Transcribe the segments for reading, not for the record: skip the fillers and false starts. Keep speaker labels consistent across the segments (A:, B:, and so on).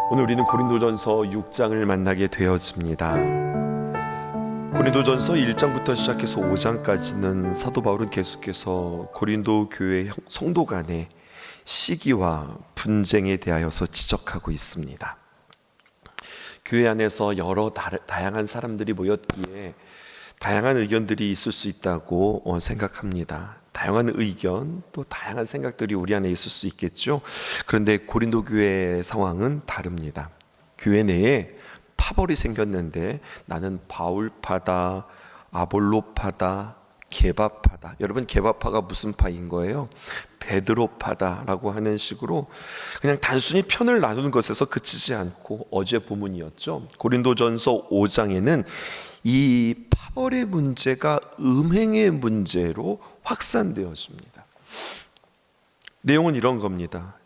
A: 오늘 우리는 고린도전서 6장을 만나게 되었습니다. 고린도전서 1장부터 시작해서 5장까지는 사도 바울은 계속해서 고린도 교회 성도 간의 시기와 분쟁에 대하여서 지적하고 있습니다. 교회 안에서 여러 다양한 사람들이 모였기에 다양한 의견들이 있을 수 있다고 생각합니다. 다양한 의견, 또 다양한 생각들이 우리 안에 있을 수 있겠죠. 그런데 고린도 교회의 상황은 다릅니다. 교회 내에 파벌이 생겼는데 나는 바울파다, 아볼로파다, 게바파다. 여러분, 게바파가 무슨 파인 거예요? 베드로파다라고 하는 식으로 그냥 단순히 편을 나누는 것에서 그치지 않고, 어제 본문이었죠. 고린도전서 5장에는 이 파벌의 문제가 음행의 문제로 확산되었습니다. 내용은 이런 겁니다.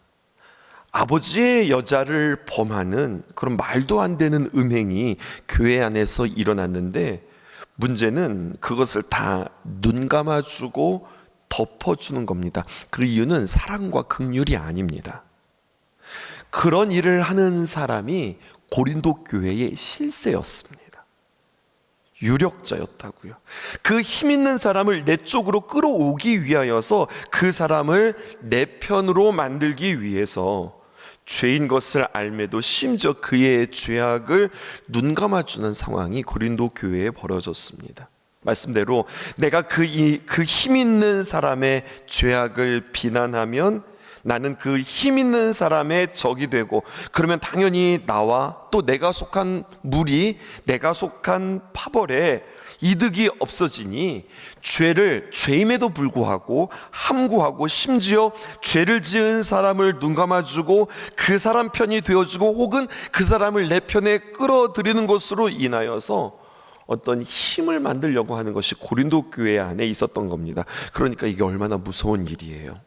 A: 아버지의 여자를 범하는 그런 말도 안 되는 음행이 교회 안에서 일어났는데, 문제는 그것을 다 눈 감아주고 덮어주는 겁니다. 그 이유는 사랑과 긍휼이 아닙니다. 그런 일을 하는 사람이 고린도 교회의 실세였습니다. 유력자였다고요. 그 힘 있는 사람을 내 쪽으로 끌어오기 위하여서, 그 사람을 내 편으로 만들기 위해서 죄인 것을 알매도 심지어 그의 죄악을 눈 감아주는 상황이 고린도 교회에 벌어졌습니다. 말씀대로 내가 그 힘 있는 사람의 죄악을 비난하면 나는 그 힘 있는 사람의 적이 되고, 그러면 당연히 나와 또 내가 속한 무리, 내가 속한 파벌에 이득이 없어지니 죄임에도 불구하고 함구하고, 심지어 죄를 지은 사람을 눈 감아주고 그 사람 편이 되어주고, 혹은 그 사람을 내 편에 끌어들이는 것으로 인하여서 어떤 힘을 만들려고 하는 것이 고린도 교회 안에 있었던 겁니다. 그러니까 이게 얼마나 무서운 일이에요.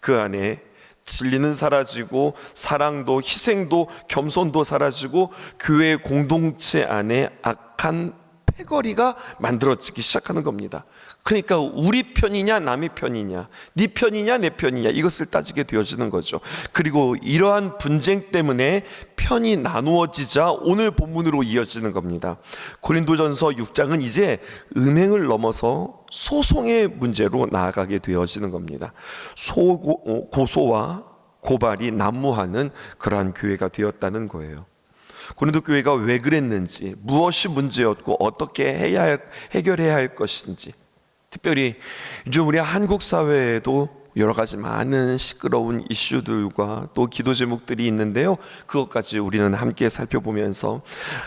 A: 그 안에 진리는 사라지고, 사랑도, 희생도, 겸손도 사라지고, 교회 공동체 안에 악한 패거리가 만들어지기 시작하는 겁니다. 그러니까 우리 편이냐 남의 편이냐, 네 편이냐 내 편이냐, 이것을 따지게 되어지는 거죠. 그리고 이러한 분쟁 때문에 편이 나누어지자 오늘 본문으로 이어지는 겁니다. 고린도전서 6장은 이제 음행을 넘어서 소송의 문제로 나아가게 되어지는 겁니다. 고소와 고발이 난무하는 그러한 교회가 되었다는 거예요. 고린도 교회가 왜 그랬는지, 무엇이 문제였고 어떻게 해결해야 할 것인지, 특별히 요즘 우리 한국 사회에도 여러 가지 많은 시끄러운 이슈들과 또 기도 제목들이 있는데요, 그것까지 우리는 함께 살펴보면서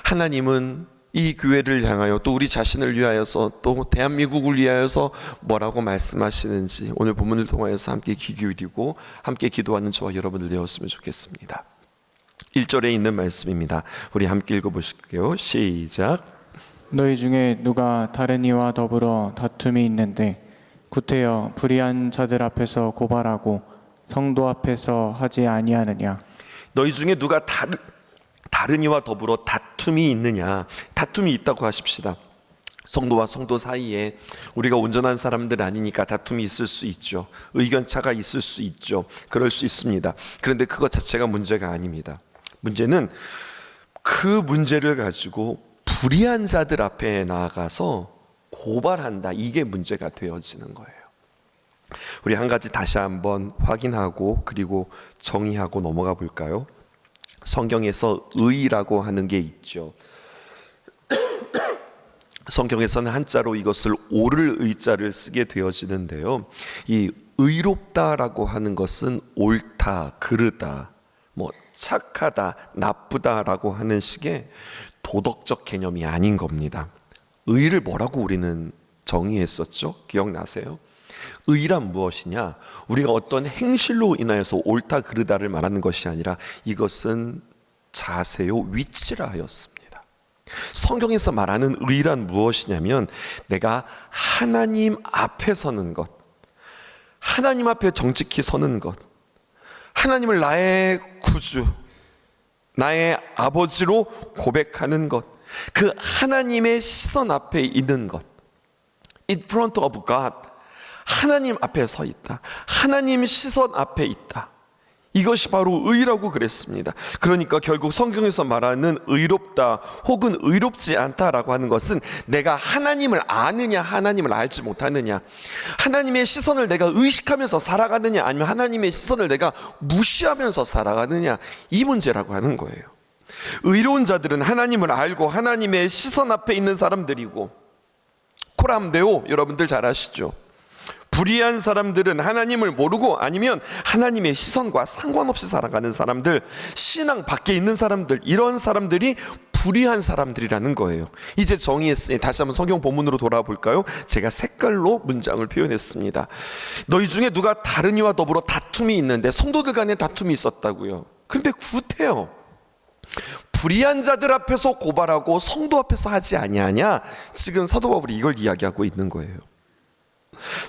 A: 하나님은 이 교회를 향하여, 또 우리 자신을 위하여서, 또 대한민국을 위하여서 뭐라고 말씀하시는지 오늘 본문을 통하여서 함께 귀 기울이고 함께 기도하는 저와 여러분들 되었으면 좋겠습니다. 1절에 있는 말씀입니다. 우리 함께 읽어보실게요. 시작.
B: 너희 중에 누가 다른 이와 더불어 다툼이 있는데 구태여 불의한 자들 앞에서 고발하고 성도 앞에서 하지 아니하느냐?
A: 너희 중에 누가 다른 이와 더불어 다툼이 있느냐? 다툼이 있다고 하십시다. 성도와 성도 사이에 우리가 온전한 사람들 아니니까 다툼이 있을 수 있죠. 의견 차가 있을 수 있죠. 그럴 수 있습니다. 그런데 그것 자체가 문제가 아닙니다. 문제는 그 문제를 가지고 불의한 자들 앞에 나아가서 고발한다, 이게 문제가 되어지는 거예요. 우리 한 가지 다시 한번 확인하고 그리고 정의하고 넘어가 볼까요? 성경에서 의라고 하는 게 있죠. 성경에서는 한자로 이것을 옳을 의자를 쓰게 되어지는데요, 이 의롭다라고 하는 것은 옳다, 그르다, 착하다, 나쁘다라고 하는 식의 도덕적 개념이 아닌 겁니다. 의를 뭐라고 우리는 정의했었죠? 기억나세요? 의란 무엇이냐? 우리가 어떤 행실로 인하여서 옳다 그르다를 말하는 것이 아니라 이것은 자세요, 위치라 하였습니다. 성경에서 말하는 의란 무엇이냐면, 내가 하나님 앞에 서는 것, 하나님 앞에 정직히 서는 것, 하나님을 나의 구주, 나의 아버지로 고백하는 것, 그 하나님의 시선 앞에 있는 것, in front of God, 하나님 앞에 서 있다, 하나님 시선 앞에 있다, 이것이 바로 의라고 그랬습니다. 그러니까 결국 성경에서 말하는 의롭다 혹은 의롭지 않다라고 하는 것은 내가 하나님을 아느냐 하나님을 알지 못하느냐, 하나님의 시선을 내가 의식하면서 살아가느냐 아니면 하나님의 시선을 내가 무시하면서 살아가느냐, 이 문제라고 하는 거예요. 의로운 자들은 하나님을 알고 하나님의 시선 앞에 있는 사람들이고, 코람데오 여러분들 잘 아시죠? 불의한 사람들은 하나님을 모르고 아니면 하나님의 시선과 상관없이 살아가는 사람들, 신앙 밖에 있는 사람들, 이런 사람들이 불의한 사람들이라는 거예요. 이제 정의했으니 다시 한번 성경 본문으로 돌아볼까요? 제가 색깔로 문장을 표현했습니다. 너희 중에 누가 다른 이와 더불어 다툼이 있는데, 성도들 간에 다툼이 있었다고요. 그런데 구태여 불의한 자들 앞에서 고발하고 성도 앞에서 하지 아니하냐? 지금 사도 바울이 이걸 이야기하고 있는 거예요.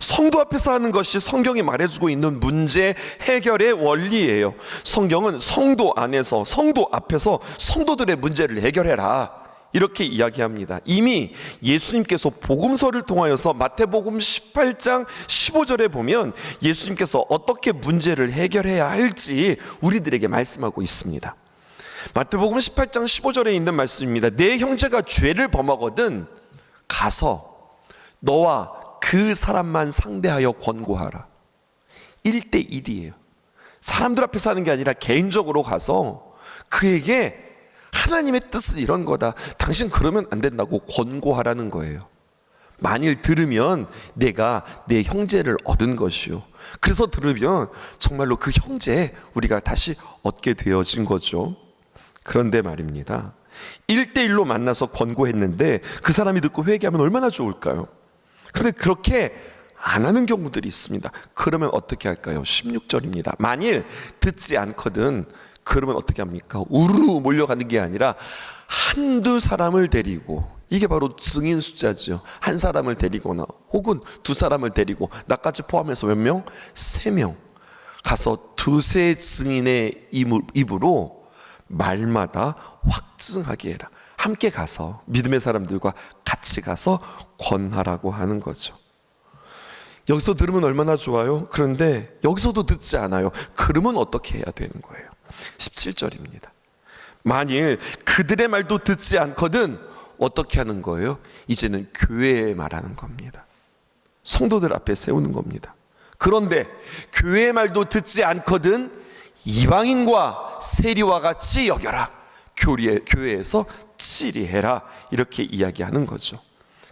A: 성도 앞에서 하는 것이 성경이 말해주고 있는 문제 해결의 원리예요. 성경은 성도 안에서, 성도 앞에서 성도들의 문제를 해결해라, 이렇게 이야기합니다. 이미 예수님께서 복음서를 통하여서 마태복음 18장 15절에 보면 예수님께서 어떻게 문제를 해결해야 할지 우리들에게 말씀하고 있습니다. 마태복음 18장 15절에 있는 말씀입니다. 내 형제가 죄를 범하거든 가서 너와 그 사람만 상대하여 권고하라. 1대1이에요. 사람들 앞에서 하는 게 아니라 개인적으로 가서 그에게 하나님의 뜻은 이런 거다, 당신 그러면 안 된다고 권고하라는 거예요. 만일 들으면 내가 내 형제를 얻은 것이요, 그래서 들으면 정말로 그 형제 우리가 다시 얻게 되어진 거죠. 그런데 말입니다, 1대1로 만나서 권고했는데 그 사람이 듣고 회개하면 얼마나 좋을까요? 그런데 그렇게 안 하는 경우들이 있습니다. 그러면 어떻게 할까요? 16절입니다. 만일 듣지 않거든 그러면 어떻게 합니까? 우르르 몰려가는 게 아니라 한두 사람을 데리고, 이게 바로 증인 숫자죠. 한 사람을 데리거나 혹은 두 사람을 데리고, 나까지 포함해서 몇 명? 3명 가서 두세 증인의 입으로 말마다 확증하게 해라. 함께 가서 믿음의 사람들과 같이 가서 권하라고 하는 거죠. 여기서 들으면 얼마나 좋아요? 그런데 여기서도 듣지 않아요. 그러면 어떻게 해야 되는 거예요? 17절입니다. 만일 그들의 말도 듣지 않거든 어떻게 하는 거예요? 이제는 교회에 말하는 겁니다. 성도들 앞에 세우는 겁니다. 그런데 교회의 말도 듣지 않거든 이방인과 세리와 같이 여겨라. 교회에서 치리해라, 이렇게 이야기하는 거죠.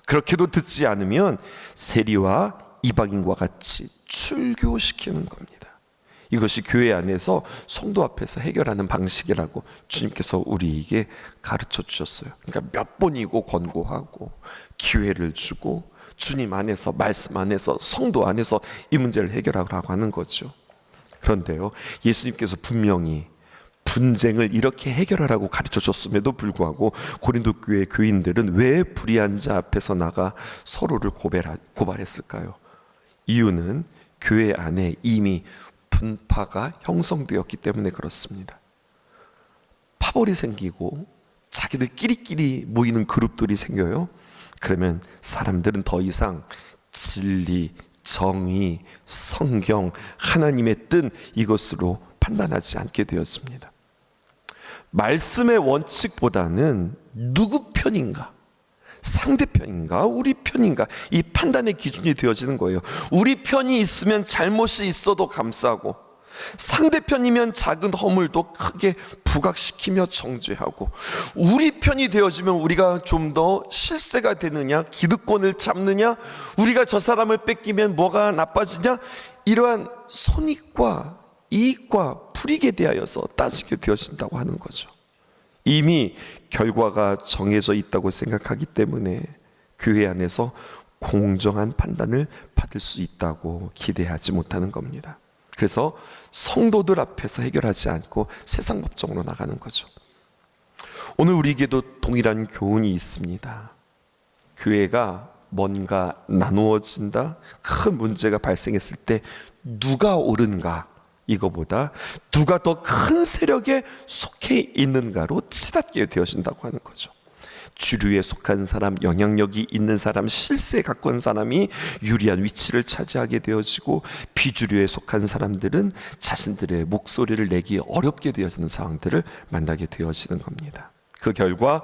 A: 그렇게도 듣지 않으면 세리와 이방인과 같이 출교시키는 겁니다. 이것이 교회 안에서 성도 앞에서 해결하는 방식이라고 주님께서 우리에게 가르쳐 주셨어요. 그러니까 몇 번이고 권고하고 기회를 주고 주님 안에서, 말씀 안에서, 성도 안에서 이 문제를 해결하라고 하는 거죠. 그런데요, 예수님께서 분명히 분쟁을 이렇게 해결하라고 가르쳐 줬음에도 불구하고 고린도 교회 교인들은 왜 불의한 자 앞에서 나가 서로를 고발했을까요? 이유는 교회 안에 이미 분파가 형성되었기 때문에 그렇습니다. 파벌이 생기고 자기들끼리 모이는 그룹들이 생겨요. 그러면 사람들은 더 이상 진리, 정의, 성경, 하나님의 뜻, 이것으로 판단하지 않게 되었습니다. 말씀의 원칙보다는 누구 편인가, 상대편인가, 우리 편인가, 이 판단의 기준이 되어지는 거예요. 우리 편이 있으면 잘못이 있어도 감싸고, 상대편이면 작은 허물도 크게 부각시키며 정죄하고, 우리 편이 되어지면 우리가 좀 더 실세가 되느냐, 기득권을 잡느냐, 우리가 저 사람을 뺏기면 뭐가 나빠지냐, 이러한 손익과 이익과 불이익에 대하여서 따지게 되어진다고 하는 거죠. 이미 결과가 정해져 있다고 생각하기 때문에 교회 안에서 공정한 판단을 받을 수 있다고 기대하지 못하는 겁니다. 그래서 성도들 앞에서 해결하지 않고 세상 법정으로 나가는 거죠. 오늘 우리에게도 동일한 교훈이 있습니다. 교회가 뭔가 나누어진다, 큰 문제가 발생했을 때 누가 옳은가, 이거보다 누가 더 큰 세력에 속해 있는가로 치닫게 되어진다고 하는 거죠. 주류에 속한 사람, 영향력이 있는 사람, 실세에 가까운 사람이 유리한 위치를 차지하게 되어지고, 비주류에 속한 사람들은 자신들의 목소리를 내기 어렵게 되어지는 상황들을 만나게 되어지는 겁니다. 그 결과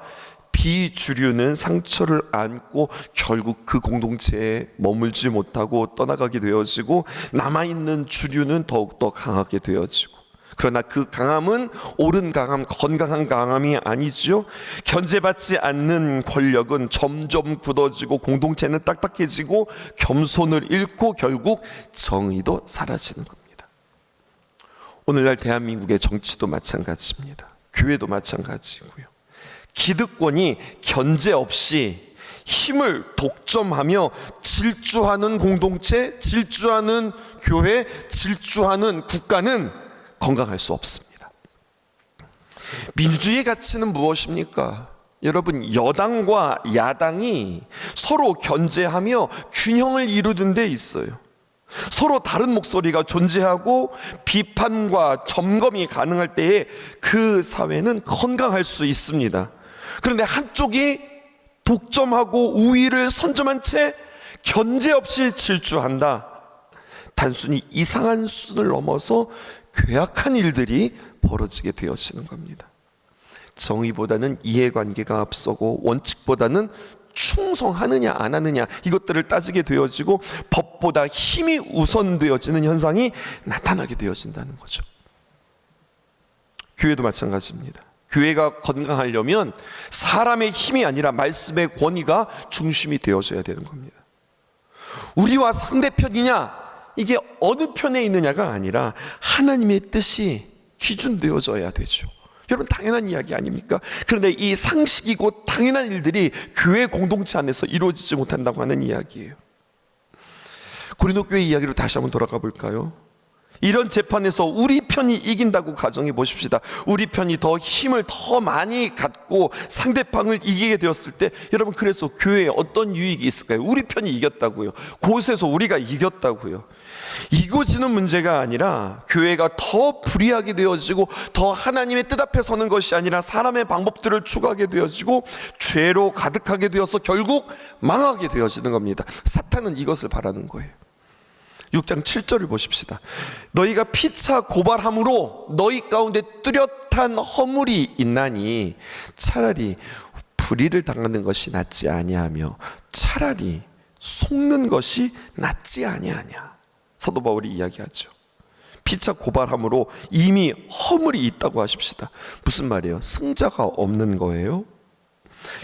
A: 비주류는 상처를 안고 결국 그 공동체에 머물지 못하고 떠나가게 되어지고, 남아있는 주류는 더욱더 강하게 되어지고, 그러나 그 강함은 옳은 강함, 건강한 강함이 아니지요. 견제받지 않는 권력은 점점 굳어지고, 공동체는 딱딱해지고, 겸손을 잃고 결국 정의도 사라지는 겁니다. 오늘날 대한민국의 정치도 마찬가지입니다. 교회도 마찬가지고요. 기득권이 견제 없이 힘을 독점하며 질주하는 공동체, 질주하는 교회, 질주하는 국가는 건강할 수 없습니다. 민주주의의 가치는 무엇입니까? 여러분, 여당과 야당이 서로 견제하며 균형을 이루는 데 있어요. 서로 다른 목소리가 존재하고 비판과 점검이 가능할 때에 그 사회는 건강할 수 있습니다. 그런데 한쪽이 독점하고 우위를 선점한 채 견제 없이 질주한다. 단순히 이상한 수준을 넘어서 괴악한 일들이 벌어지게 되어지는 겁니다. 정의보다는 이해관계가 앞서고, 원칙보다는 충성하느냐 안 하느냐, 이것들을 따지게 되어지고, 법보다 힘이 우선되어지는 현상이 나타나게 되어진다는 거죠. 교회도 마찬가지입니다. 교회가 건강하려면 사람의 힘이 아니라 말씀의 권위가 중심이 되어져야 되는 겁니다. 우리와 상대편이냐, 이게 어느 편에 있느냐가 아니라 하나님의 뜻이 기준되어져야 되죠. 여러분, 당연한 이야기 아닙니까? 그런데 이 상식이고 당연한 일들이 교회 공동체 안에서 이루어지지 못한다고 하는 이야기예요. 고린도 교회 이야기로 다시 한번 돌아가 볼까요? 이런 재판에서 우리 편이 이긴다고 가정해 보십시다. 우리 편이 더 힘을 더 많이 갖고 상대방을 이기게 되었을 때, 여러분, 그래서 교회에 어떤 유익이 있을까요? 우리 편이 이겼다고요. 곳에서 우리가 이겼다고요. 이고지는 문제가 아니라 교회가 더 불의하게 되어지고, 더 하나님의 뜻 앞에 서는 것이 아니라 사람의 방법들을 추구하게 되어지고, 죄로 가득하게 되어서 결국 망하게 되어지는 겁니다. 사탄은 이것을 바라는 거예요. 6장 7절을 보십시다. 너희가 피차 고발함으로 너희 가운데 뚜렷한 허물이 있나니 차라리 불의를 당하는 것이 낫지 아니하며 차라리 속는 것이 낫지 아니하냐. 사도 바울이 이야기하죠. 피차 고발함으로 이미 허물이 있다고 하십시다. 무슨 말이에요? 승자가 없는 거예요.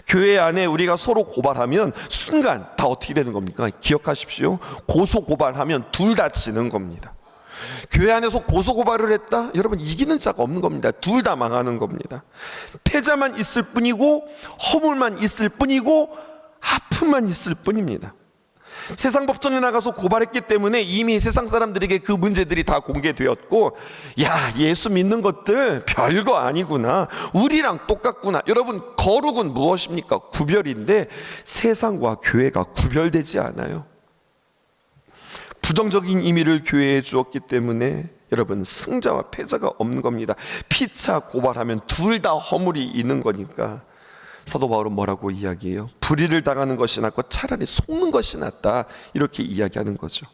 A: 교회 안에 우리가 서로 고발하면 순간 다 어떻게 되는 겁니까? 기억하십시오. 고소 고발하면 둘 다 지는 겁니다. 교회 안에서 고소 고발을 했다? 여러분, 이기는 자가 없는 겁니다. 둘 다 망하는 겁니다. 패자만 있을 뿐이고, 허물만 있을 뿐이고, 아픔만 있을 뿐입니다. 세상 법정에 나가서 고발했기 때문에 이미 세상 사람들에게 그 문제들이 다 공개되었고, 야, 예수 믿는 것들 별거 아니구나, 우리랑 똑같구나. 여러분, 거룩은 무엇입니까? 구별인데 세상과 교회가 구별되지 않아요. 부정적인 의미를 교회에 주었기 때문에 여러분, 승자와 패자가 없는 겁니다. 피차 고발하면 둘 다 허물이 있는 거니까 사도 바울은 뭐라고 이야기해요? 불의를 당하는 것이 낫고 차라리 속는 것이 낫다, 이렇게 이야기하는 거죠.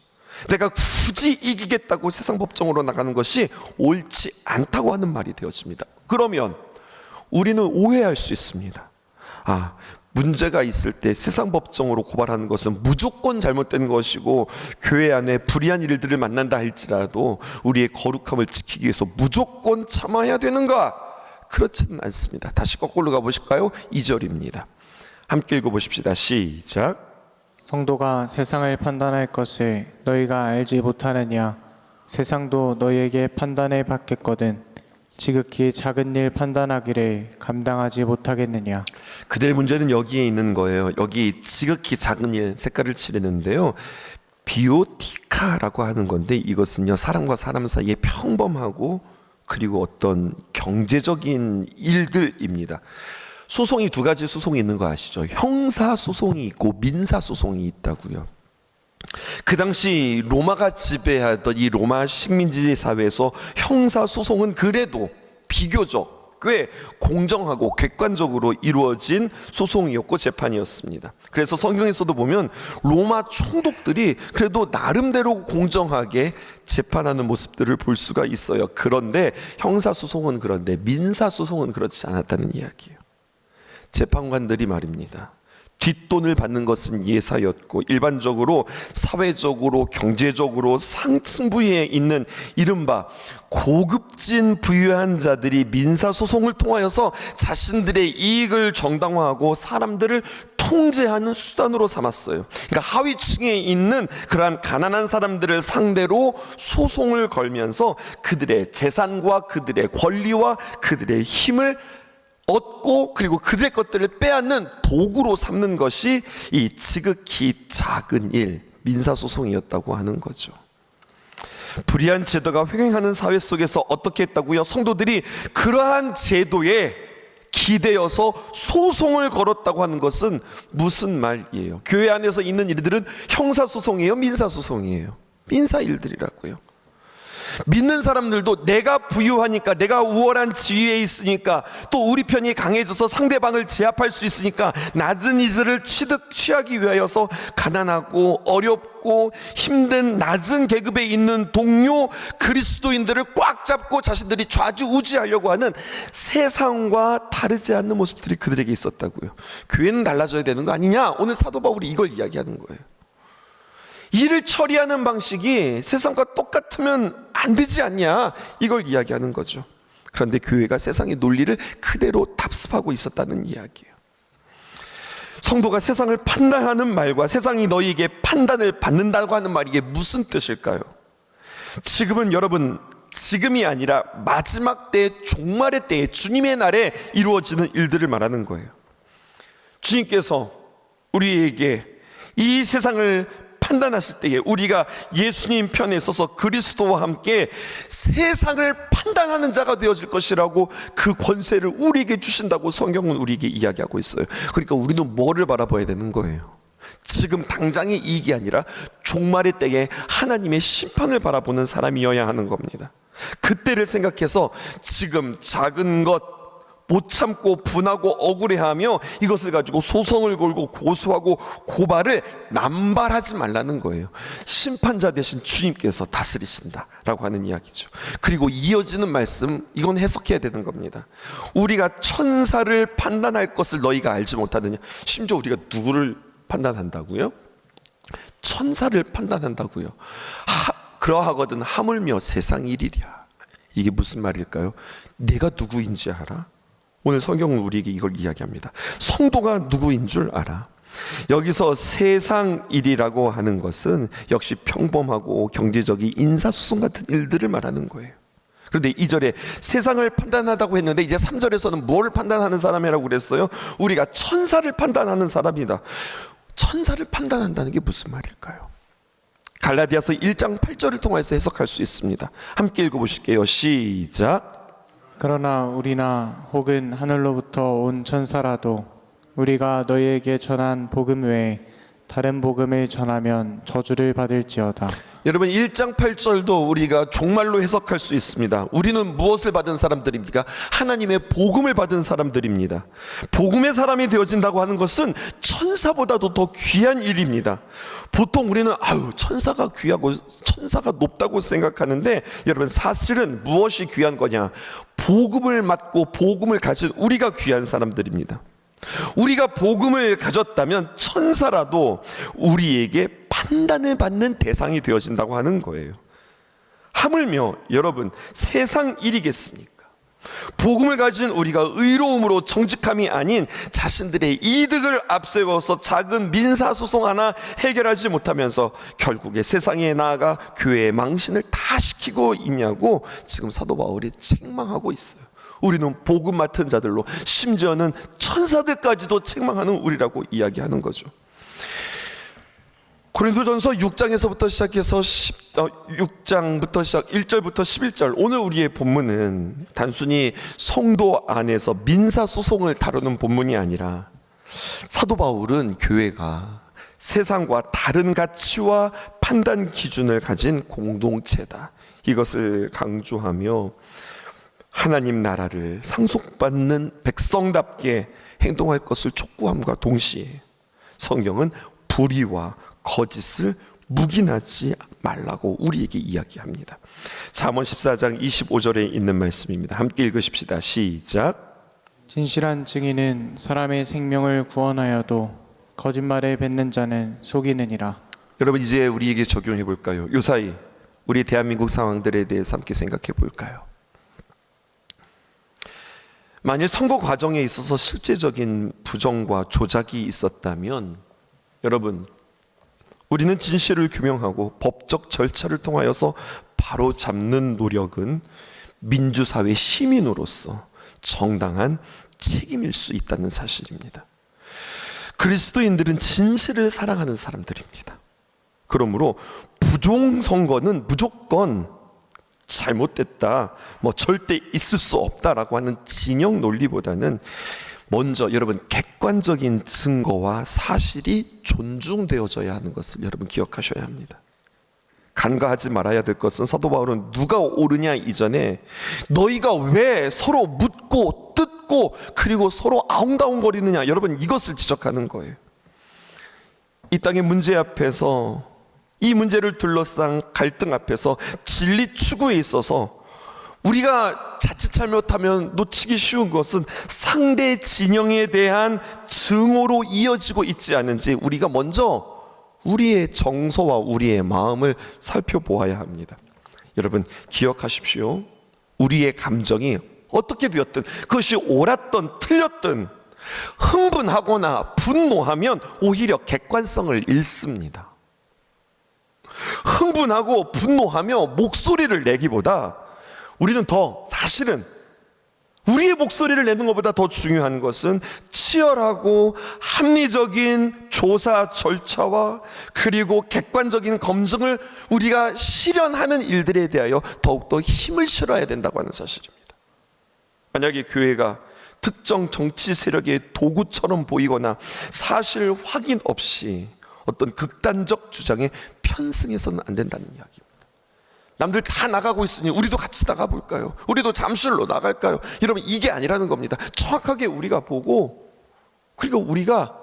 A: 내가 굳이 이기겠다고 세상 법정으로 나가는 것이 옳지 않다고 하는 말이 되어집니다. 그러면 우리는 오해할 수 있습니다. 아, 문제가 있을 때 세상 법정으로 고발하는 것은 무조건 잘못된 것이고, 교회 안에 불의한 일들을 만난다 할지라도 우리의 거룩함을 지키기 위해서 무조건 참아야 되는가? 그렇지는 않습니다. 다시 거꾸로 가보실까요? 2절입니다. 함께 읽어보십시다. 시작.
B: 성도가 세상을 판단할 것을 너희가 알지 못하느냐? 세상도 너희에게 판단을 받겠거든 지극히 작은 일 판단하기를 감당하지 못하겠느냐?
A: 그들의 문제는 여기에 있는 거예요. 여기 지극히 작은 일 색깔을 칠했는데요, 비오티카라고 하는 건데, 이것은요, 사람과 사람 사이에 평범하고 그리고 어떤 경제적인 일들입니다. 소송이 두 가지 소송이 있는 거 아시죠? 형사 소송이 있고 민사 소송이 있다고요. 그 당시 로마가 지배하던 이 로마 식민지 사회에서 형사 소송은 그래도 비교적 꽤 공정하고 객관적으로 이루어진 소송이었고 재판이었습니다. 그래서 성경에서도 보면 로마 총독들이 그래도 나름대로 공정하게 재판하는 모습들을 볼 수가 있어요. 그런데 형사소송은 그런데 민사소송은 그렇지 않았다는 이야기예요. 재판관들이 말입니다. 뒷돈을 받는 것은 예사였고 일반적으로 사회적으로 경제적으로 상층부에 있는 이른바 고급진 부유한 자들이 민사소송을 통하여서 자신들의 이익을 정당화하고 사람들을 통제하는 수단으로 삼았어요. 그러니까 하위층에 있는 그러한 가난한 사람들을 상대로 소송을 걸면서 그들의 재산과 그들의 권리와 그들의 힘을 얻고 그리고 그들의 것들을 빼앗는 도구로 삼는 것이 이 지극히 작은 일, 민사소송이었다고 하는 거죠. 불의한 제도가 횡행하는 사회 속에서 어떻게 했다고요? 성도들이 그러한 제도에 기대어서 소송을 걸었다고 하는 것은 무슨 말이에요? 교회 안에서 있는 일들은 형사소송이에요? 민사소송이에요? 민사일들이라고요. 믿는 사람들도 내가 부유하니까, 내가 우월한 지위에 있으니까, 또 우리 편이 강해져서 상대방을 제압할 수 있으니까 낮은 이들을 취하기 위하여서 가난하고 어렵고 힘든 낮은 계급에 있는 동료 그리스도인들을 꽉 잡고 자신들이 좌지우지하려고 하는 세상과 다르지 않는 모습들이 그들에게 있었다고요. 교회는 달라져야 되는 거 아니냐? 오늘 사도 바울이 이걸 이야기하는 거예요. 일을 처리하는 방식이 세상과 똑같으면 안 되지 않냐, 이걸 이야기하는 거죠. 그런데 교회가 세상의 논리를 그대로 답습하고 있었다는 이야기예요. 성도가 세상을 판단하는 말과 세상이 너희에게 판단을 받는다고 하는 말이 이게 무슨 뜻일까요? 지금은 여러분, 지금이 아니라 마지막 때, 종말의 때에, 주님의 날에 이루어지는 일들을 말하는 거예요. 주님께서 우리에게 이 세상을 판단하실 때에 우리가 예수님 편에 서서 그리스도와 함께 세상을 판단하는 자가 되어질 것이라고 그 권세를 우리에게 주신다고 성경은 우리에게 이야기하고 있어요. 그러니까 우리는 뭐를 바라봐야 되는 거예요? 지금 당장의 이익이 아니라 종말의 때에 하나님의 심판을 바라보는 사람이어야 하는 겁니다. 그때를 생각해서 지금 작은 것 못 참고 분하고 억울해하며 이것을 가지고 소송을 걸고 고소하고 고발을 남발하지 말라는 거예요. 심판자 되신 주님께서 다스리신다라고 하는 이야기죠. 그리고 이어지는 말씀, 이건 해석해야 되는 겁니다. 우리가 천사를 판단할 것을 너희가 알지 못하느냐. 심지어 우리가 누구를 판단한다고요? 천사를 판단한다고요. 그러하거든 하물며 세상 일이랴. 이게 무슨 말일까요? 내가 누구인지 알아? 오늘 성경은 우리에게 이걸 이야기합니다. 성도가 누구인 줄 알아? 여기서 세상 일이라고 하는 것은 역시 평범하고 경제적인 인사소송 같은 일들을 말하는 거예요. 그런데 2절에 세상을 판단하다고 했는데 이제 3절에서는 뭘 판단하는 사람이라고 그랬어요? 우리가 천사를 판단하는 사람이다. 천사를 판단한다는 게 무슨 말일까요? 갈라디아서 1장 8절을 통해서 해석할 수 있습니다. 함께 읽어보실게요. 시작.
B: 그러나 우리나 혹은 하늘로부터 온 천사라도 우리가 너희에게 전한 복음 외에 다른 복음을 전하면 저주를 받을지어다.
A: 여러분 1장 8절도 우리가 종말로 해석할 수 있습니다. 우리는 무엇을 받은 사람들입니까? 하나님의 복음을 받은 사람들입니다. 복음의 사람이 되어진다고 하는 것은 천사보다도 더 귀한 일입니다. 보통 우리는 천사가 귀하고 천사가 높다고 생각하는데 여러분 사실은 무엇이 귀한 거냐? 복음을 맡고 복음을 가진 우리가 귀한 사람들입니다. 우리가 복음을 가졌다면 천사라도 우리에게 판단을 받는 대상이 되어진다고 하는 거예요. 하물며 여러분 세상 일이겠습니까? 복음을 가진 우리가 의로움으로 정직함이 아닌 자신들의 이득을 앞세워서 작은 민사소송 하나 해결하지 못하면서 결국에 세상에 나아가 교회의 망신을 다 시키고 있냐고 지금 사도 바울이 책망하고 있어요. 우리는 복음 맡은 자들로 심지어는 천사들까지도 책망하는 우리라고 이야기하는 거죠. 고린도전서 6장에서부터 시작해서 6장부터 시작 1절부터 11절 오늘 우리의 본문은 단순히 성도 안에서 민사소송을 다루는 본문이 아니라 사도 바울은 교회가 세상과 다른 가치와 판단 기준을 가진 공동체다 이것을 강조하며 하나님 나라를 상속받는 백성답게 행동할 것을 촉구함과 동시에 성경은 불의와 거짓을 묵인하지 말라고 우리에게 이야기합니다. 잠언 14장 25절에 있는 말씀입니다. 함께 읽으십시다. 시작.
B: 진실한 증인은 사람의 생명을 구원하여도 거짓말에 뱉는 자는 속이느니라.
A: 여러분, 이제 우리에게 적용해 볼까요? 요사이 우리 대한민국 상황들에 대해서 함께 생각해 볼까요? 만일 선거 과정에 있어서 실제적인 부정과 조작이 있었다면 여러분, 우리는 진실을 규명하고 법적 절차를 통하여서 바로 잡는 노력은 민주사회 시민으로서 정당한 책임일 수 있다는 사실입니다. 그리스도인들은 진실을 사랑하는 사람들입니다. 그러므로 부정선거는 무조건 잘못됐다, 절대 있을 수 없다라고 하는 진영 논리보다는 먼저 여러분 객관적인 증거와 사실이 존중되어져야 하는 것을 여러분 기억하셔야 합니다. 간과하지 말아야 될 것은 사도 바울은 누가 옳으냐 이전에 너희가 왜 서로 묻고 뜯고 그리고 서로 아웅다웅거리느냐, 여러분 이것을 지적하는 거예요. 이 땅의 문제 앞에서, 이 문제를 둘러싼 갈등 앞에서 진리 추구에 있어서 우리가 자칫 잘못하면 놓치기 쉬운 것은 상대 진영에 대한 증오로 이어지고 있지 않은지 우리가 먼저 우리의 정서와 우리의 마음을 살펴보아야 합니다. 여러분 기억하십시오. 우리의 감정이 어떻게 되었든, 그것이 옳았든 틀렸든 흥분하거나 분노하면 오히려 객관성을 잃습니다. 흥분하고 분노하며 목소리를 내기보다 우리는 사실은 우리의 목소리를 내는 것보다 더 중요한 것은 치열하고 합리적인 조사 절차와 그리고 객관적인 검증을 우리가 실현하는 일들에 대하여 더욱더 힘을 실어야 된다고 하는 사실입니다. 만약에 교회가 특정 정치 세력의 도구처럼 보이거나 사실 확인 없이 어떤 극단적 주장에 편승해서는 안 된다는 이야기입니다. 남들 다 나가고 있으니 우리도 같이 나가볼까요? 우리도 잠실로 나갈까요? 여러분 이게 아니라는 겁니다. 정확하게 우리가 보고, 그리고 우리가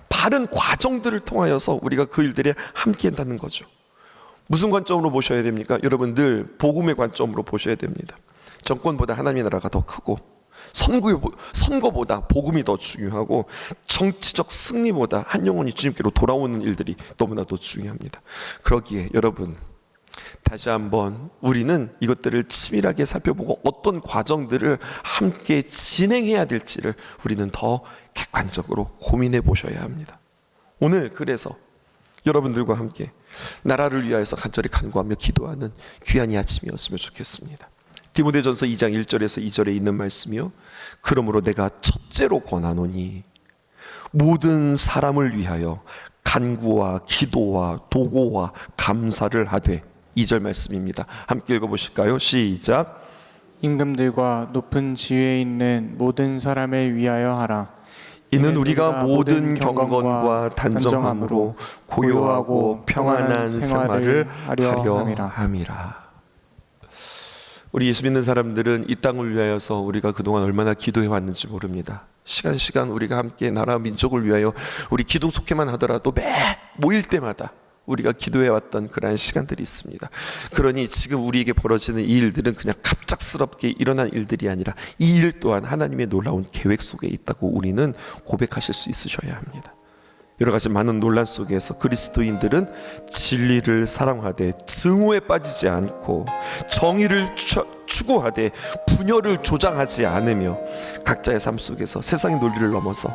A: 바른 과정들을 통하여서 우리가 그 일들에 함께 한다는 거죠. 무슨 관점으로 보셔야 됩니까? 여러분 늘 복음의 관점으로 보셔야 됩니다. 정권보다 하나님의 나라가 더 크고, 선거보다 복음이 더 중요하고, 정치적 승리보다 한 영혼이 주님께로 돌아오는 일들이 너무나도 중요합니다. 그러기에 여러분 다시 한번 우리는 이것들을 치밀하게 살펴보고 어떤 과정들을 함께 진행해야 될지를 우리는 더 객관적으로 고민해 보셔야 합니다. 오늘 그래서 여러분들과 함께 나라를 위하여서 간절히 간구하며 기도하는 귀한 이 아침이었으면 좋겠습니다. 디모데전서 2장 1절에서 2절에 있는 말씀이요, 그러므로 내가 첫째로 권하노니 모든 사람을 위하여 간구와 기도와 도고와 감사를 하되, 2절 말씀입니다. 함께 읽어보실까요? 시작.
B: 임금들과 높은 지위에 있는 모든 사람을 위하여 하라.
A: 이는 우리가 모든 경건과 단정함으로 고요하고 평안한 생활을 하려 함이라. 우리 예수 믿는 사람들은 이 땅을 위하여서 우리가 그동안 얼마나 기도해 왔는지 모릅니다. 시간 우리가 함께 나라 민족을 위하여 우리 기도 속회만 하더라도 매 모일 때마다 우리가 기도해 왔던 그러한 시간들이 있습니다. 그러니 지금 우리에게 벌어지는 이 일들은 그냥 갑작스럽게 일어난 일들이 아니라 이 일 또한 하나님의 놀라운 계획 속에 있다고 우리는 고백하실 수 있으셔야 합니다. 여러 가지 많은 논란 속에서 그리스도인들은 진리를 사랑하되 증오에 빠지지 않고 정의를 추구하되 분열을 조장하지 않으며 각자의 삶 속에서 세상의 논리를 넘어서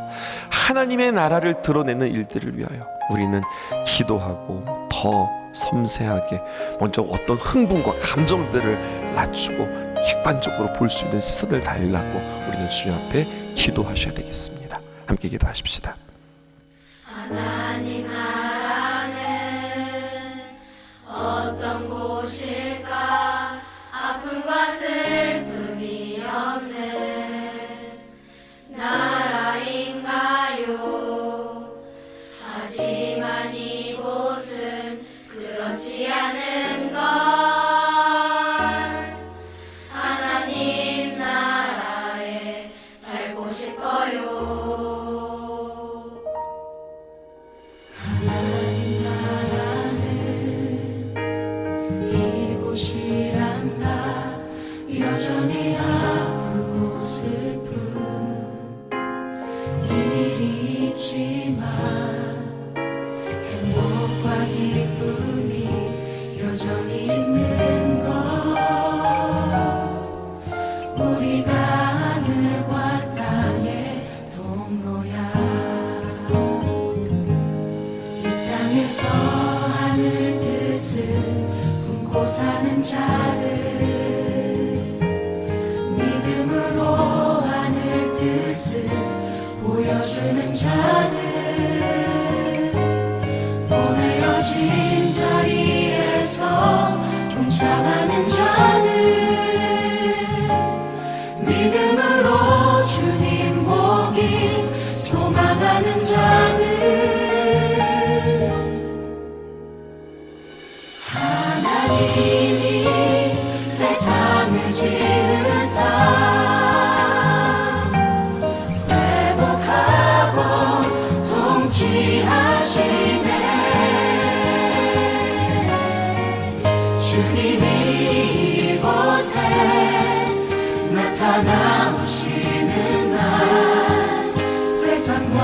A: 하나님의 나라를 드러내는 일들을 위하여 우리는 기도하고 더 섬세하게 먼저 어떤 흥분과 감정들을 낮추고 객관적으로 볼 수 있는 시선을 달라고 우리는 주님 앞에 기도하셔야 되겠습니다. 함께 기도하십시다.
C: 하나님 나라는 어떤 곳일까? 아픔과 슬픔이 없는 나라인가요? 하지만 이곳은 그렇지 않은 걸. 하나님 나라 여전히 아프고 슬픈 일이 있지만 행복과 기쁨이 여전히 있는 것 우리가 하늘과 땅의 통로야 이 땅에서 하늘 뜻을 품고 사는 자들 믿음으로 하늘 뜻을 보여주는 자들 보내어진 자리에서 동참하는 자들 믿음으로 주님 보기 소망하는 자들 하나님이 세상을 지으사 회복하고 통치하시네 주님이 이곳에 나타나오시는 날 세상과